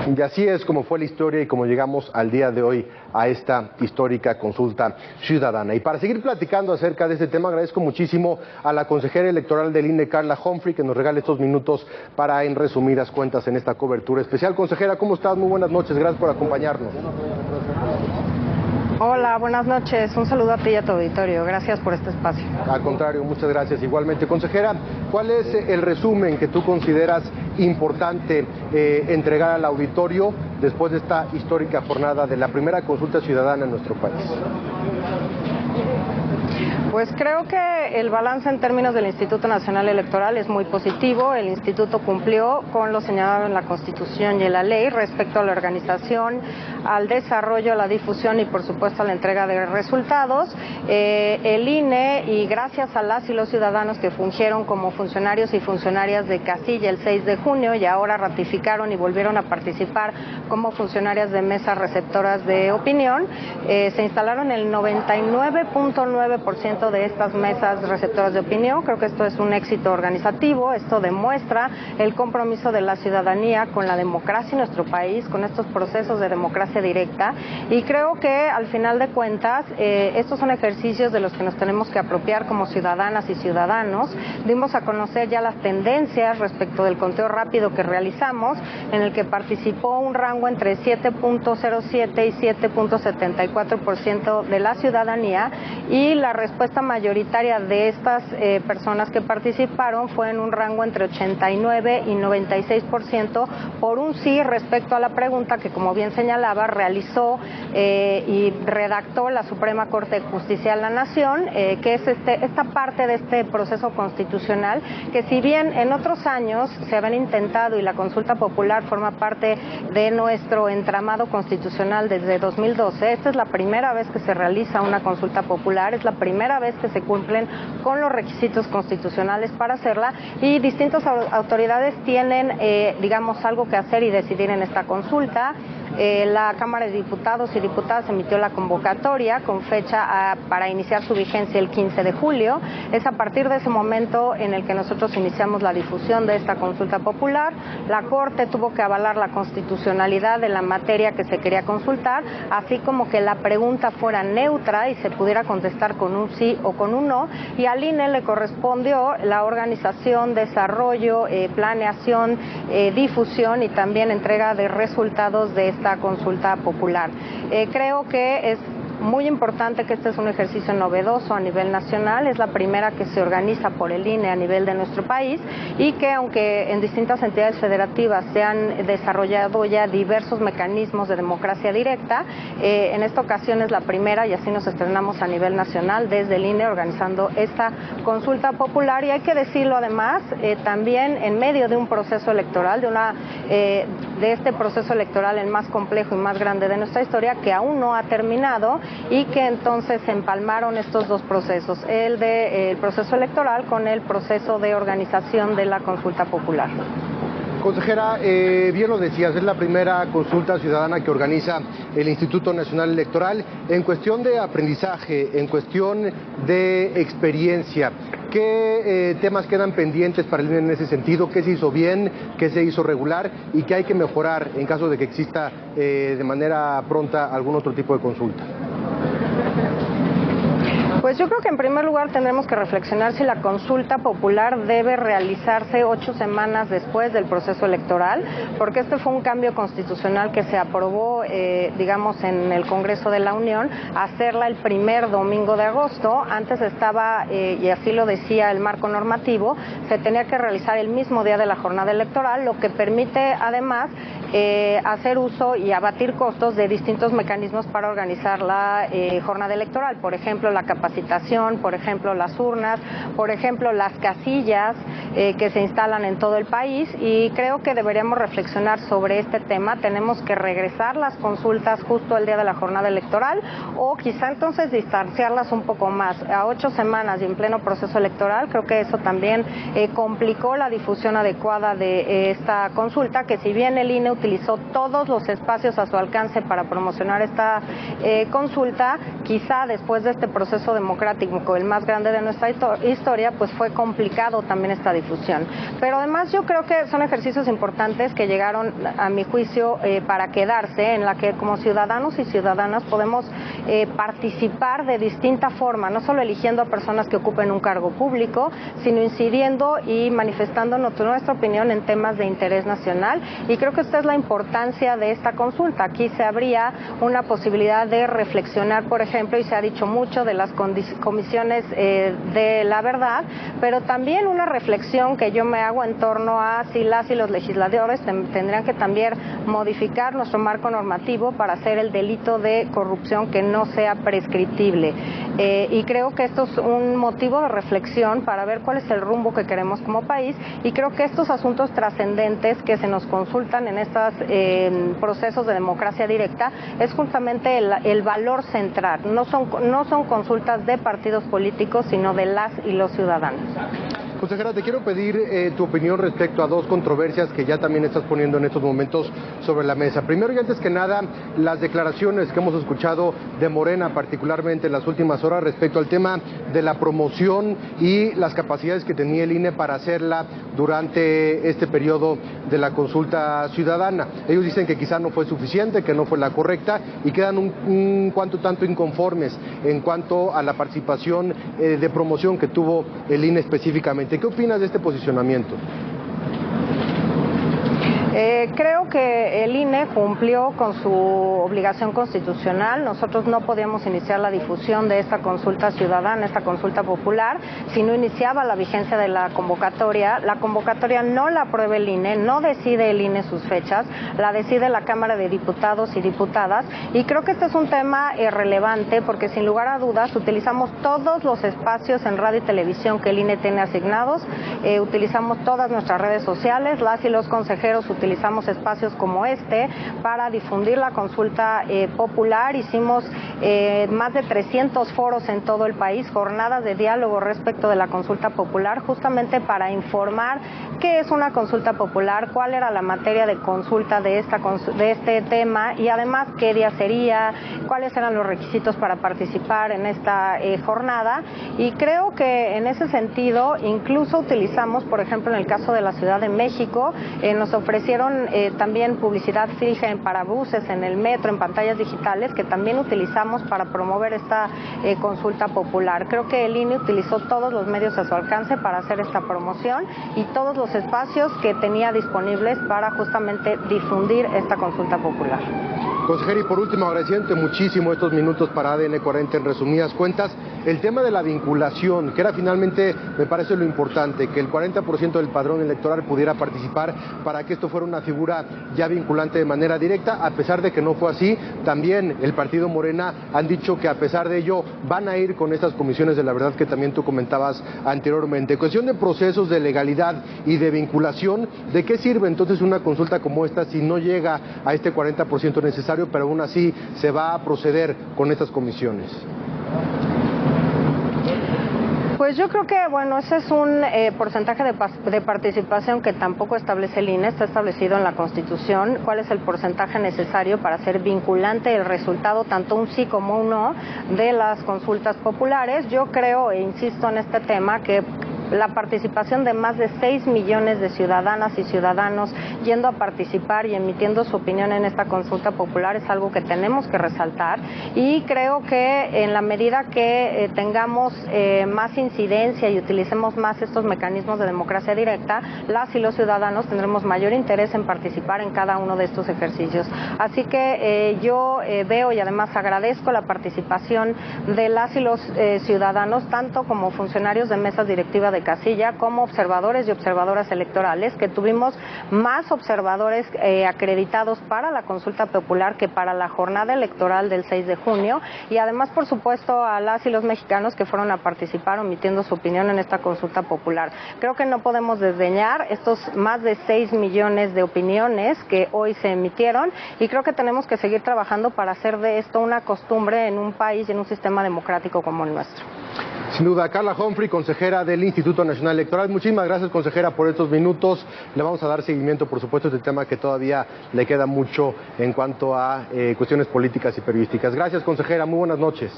Y así es como fue la historia y como llegamos al día de hoy a esta histórica consulta ciudadana. Y para seguir platicando acerca de este tema, agradezco muchísimo a la consejera electoral del INE, Carla Humphrey, que nos regale estos minutos para, en resumidas cuentas, en esta cobertura especial. Consejera, ¿cómo estás? Muy buenas noches, gracias por acompañarnos. Hola, buenas noches. Un saludo a ti y a tu auditorio. Gracias por este espacio. Al contrario, muchas gracias. Igualmente, consejera, ¿cuál es el resumen que tú consideras importante entregar al auditorio después de esta histórica jornada de la primera consulta ciudadana en nuestro país? Pues creo que el balance en términos del Instituto Nacional Electoral es muy positivo. El Instituto cumplió con lo señalado en la Constitución y en la ley respecto a la organización, al desarrollo, a la difusión y por supuesto a la entrega de resultados. El INE, y gracias a las y los ciudadanos que fungieron como funcionarios y funcionarias de casilla el 6 de junio y ahora ratificaron y volvieron a participar como funcionarias de mesas receptoras de opinión, se instalaron el 99.9% de estas mesas receptoras de opinión. Creo que esto es un éxito organizativo. Esto demuestra el compromiso de la ciudadanía con la democracia en nuestro país, con estos procesos de democracia directa, y creo que al final de cuentas estos son ejercicios de los que nos tenemos que apropiar como ciudadanas y ciudadanos. Dimos a conocer ya las tendencias respecto del conteo rápido que realizamos, en el que participó un rango entre 7.07 y 7.74% de la ciudadanía, y la respuesta mayoritaria de estas personas que participaron fue en un rango entre 89 y 96% por un sí respecto a la pregunta que, como bien señalaba, realizó y redactó la Suprema Corte de Justicia de la Nación, que es esta parte de este proceso constitucional, que si bien en otros años se habían intentado y la consulta popular forma parte de nuestro entramado constitucional desde 2012, esta es la primera vez que se realiza una consulta popular, es la primera vez que se cumplen con los requisitos constitucionales para hacerla, y distintas autoridades tienen, digamos, algo que hacer y decidir en esta consulta. La Cámara de Diputados y Diputadas emitió la convocatoria con fecha para iniciar su vigencia el 15 de julio. Es a partir de ese momento en el que nosotros iniciamos la difusión de esta consulta popular. La Corte tuvo que avalar la constitucionalidad de la materia que se quería consultar, así como que la pregunta fuera neutra y se pudiera contestar con un sí o con un no, y al INE le correspondió la organización, desarrollo, planeación, difusión y también entrega de resultados de esta consulta popular. Creo que es muy importante que este es un ejercicio novedoso a nivel nacional, es la primera que se organiza por el INE a nivel de nuestro país, y que aunque en distintas entidades federativas se han desarrollado ya diversos mecanismos de democracia directa, en esta ocasión es la primera y así nos estrenamos a nivel nacional desde el INE organizando esta consulta popular. Y hay que decirlo además, también en medio de un proceso electoral, de este proceso electoral el más complejo y más grande de nuestra historia, que aún no ha terminado, y que entonces se empalmaron estos dos procesos, el proceso electoral con el proceso de organización de la consulta popular. Consejera, bien lo decías, es la primera consulta ciudadana que organiza el Instituto Nacional Electoral. En cuestión de aprendizaje, en cuestión de experiencia, ¿qué temas quedan pendientes para el INE en ese sentido? ¿Qué se hizo bien? ¿Qué se hizo regular? ¿Y qué hay que mejorar en caso de que exista de manera pronta algún otro tipo de consulta? Pues yo creo que en primer lugar tendremos que reflexionar si la consulta popular debe realizarse 8 semanas después del proceso electoral, porque este fue un cambio constitucional que se aprobó, digamos, en el Congreso de la Unión, hacerla el primer domingo de agosto. Antes estaba, y así lo decía el marco normativo, se tenía que realizar el mismo día de la jornada electoral, lo que permite además hacer uso y abatir costos de distintos mecanismos para organizar la jornada electoral, por ejemplo la capacitación, por ejemplo las urnas, por ejemplo las casillas que se instalan en todo el país, y creo que deberíamos reflexionar sobre este tema. Tenemos que regresar las consultas justo el día de la jornada electoral, o quizá entonces distanciarlas un poco más, a 8 semanas y en pleno proceso electoral. Creo que eso también complicó la difusión adecuada de esta consulta, que si bien el INE utilizó todos los espacios a su alcance para promocionar esta consulta, quizá después de este proceso democrático, el más grande de nuestra historia, pues fue complicado también esta difusión. Pero además yo creo que son ejercicios importantes que llegaron, a mi juicio, para quedarse, en la que como ciudadanos y ciudadanas podemos participar de distinta forma, no solo eligiendo a personas que ocupen un cargo público, sino incidiendo y manifestando nuestra opinión en temas de interés nacional. Y creo que esta es la importancia de esta consulta. Aquí se abría una posibilidad de reflexionar, por ejemplo, y se ha dicho mucho de las comisiones de la verdad, pero también una reflexión que yo me hago en torno a si las y los legisladores tendrían que también modificar nuestro marco normativo para hacer el delito de corrupción que no sea prescriptible. Y creo que esto es un motivo de reflexión para ver cuál es el rumbo que queremos como país, y creo que estos asuntos trascendentes que se nos consultan en estos procesos de democracia directa es justamente el valor central. No son consultas de partidos políticos, sino de las y los ciudadanos. Consejera, te quiero pedir tu opinión respecto a dos controversias que ya también estás poniendo en estos momentos sobre la mesa. Primero y antes que nada, las declaraciones que hemos escuchado de Morena, particularmente en las últimas horas, respecto al tema de la promoción y las capacidades que tenía el INE para hacerla durante este periodo de la consulta ciudadana. Ellos dicen que quizá no fue suficiente, que no fue la correcta, y quedan un cuanto tanto inconformes en cuanto a la participación de promoción que tuvo el INE específicamente. ¿Qué opinas de este posicionamiento? Creo que el INE cumplió con su obligación constitucional. Nosotros no podíamos iniciar la difusión de esta consulta ciudadana, esta consulta popular, si no iniciaba la vigencia de la convocatoria. La convocatoria no la aprueba el INE, no decide el INE sus fechas, la decide la Cámara de Diputados y Diputadas, y creo que este es un tema relevante porque sin lugar a dudas utilizamos todos los espacios en radio y televisión que el INE tiene asignados, utilizamos todas nuestras redes sociales, las y los consejeros utilizamos espacios como este para difundir la consulta popular. Hicimos más de 300 foros en todo el país, jornadas de diálogo respecto de la consulta popular, justamente para informar qué es una consulta popular, cuál era la materia de consulta de este tema, y además qué día sería, cuáles eran los requisitos para participar en esta jornada. Y creo que en ese sentido incluso utilizamos, por ejemplo, en el caso de la Ciudad de México, nos ofrecieron también publicidad fija en parabuses, en el metro, en pantallas digitales, que también utilizamos para promover esta consulta popular. Creo que el INE utilizó todos los medios a su alcance para hacer esta promoción y todos los espacios que tenía disponibles para justamente difundir esta consulta popular. Consejera, y por último, agradeciéndote muchísimo estos minutos para ADN 40 en resumidas cuentas, el tema de la vinculación, que era finalmente, me parece lo importante, que el 40% del padrón electoral pudiera participar para que esto fuera una figura ya vinculante de manera directa. A pesar de que no fue así, también el partido Morena han dicho que a pesar de ello van a ir con estas comisiones de la verdad que también tú comentabas anteriormente. Cuestión de procesos de legalidad y de vinculación, ¿de qué sirve entonces una consulta como esta si no llega a este 40% necesario, pero aún así se va a proceder con estas comisiones? Pues yo creo que, bueno, ese es un porcentaje de participación que tampoco establece el INE, está establecido en la Constitución, cuál es el porcentaje necesario para hacer vinculante el resultado, tanto un sí como un no, de las consultas populares. Yo creo, e insisto en este tema, que la participación de más de 6 millones de ciudadanas y ciudadanos yendo a participar y emitiendo su opinión en esta consulta popular es algo que tenemos que resaltar, y creo que en la medida que tengamos más incidencia y utilicemos más estos mecanismos de democracia directa, las y los ciudadanos tendremos mayor interés en participar en cada uno de estos ejercicios. Así que yo veo y además agradezco la participación de las y los ciudadanos, tanto como funcionarios de mesas directivas de casilla como observadores y observadoras electorales, que tuvimos más observadores acreditados para la consulta popular que para la jornada electoral del 6 de junio, y además, por supuesto, a las y los mexicanos que fueron a participar emitiendo su opinión en esta consulta popular. Creo que no podemos desdeñar estos más de 6 millones de opiniones que hoy se emitieron, y creo que tenemos que seguir trabajando para hacer de esto una costumbre en un país y en un sistema democrático como el nuestro. Sin duda, Carla Humphrey, consejera del Instituto Nacional Electoral. Muchísimas gracias, consejera, por estos minutos. Le vamos a dar seguimiento, por supuesto, a este tema que todavía le queda mucho en cuanto a cuestiones políticas y periodísticas. Gracias, consejera. Muy buenas noches.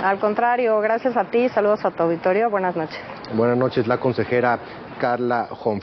Al contrario, gracias a ti. Saludos a tu auditorio. Buenas noches. Buenas noches, la consejera Carla Humphrey.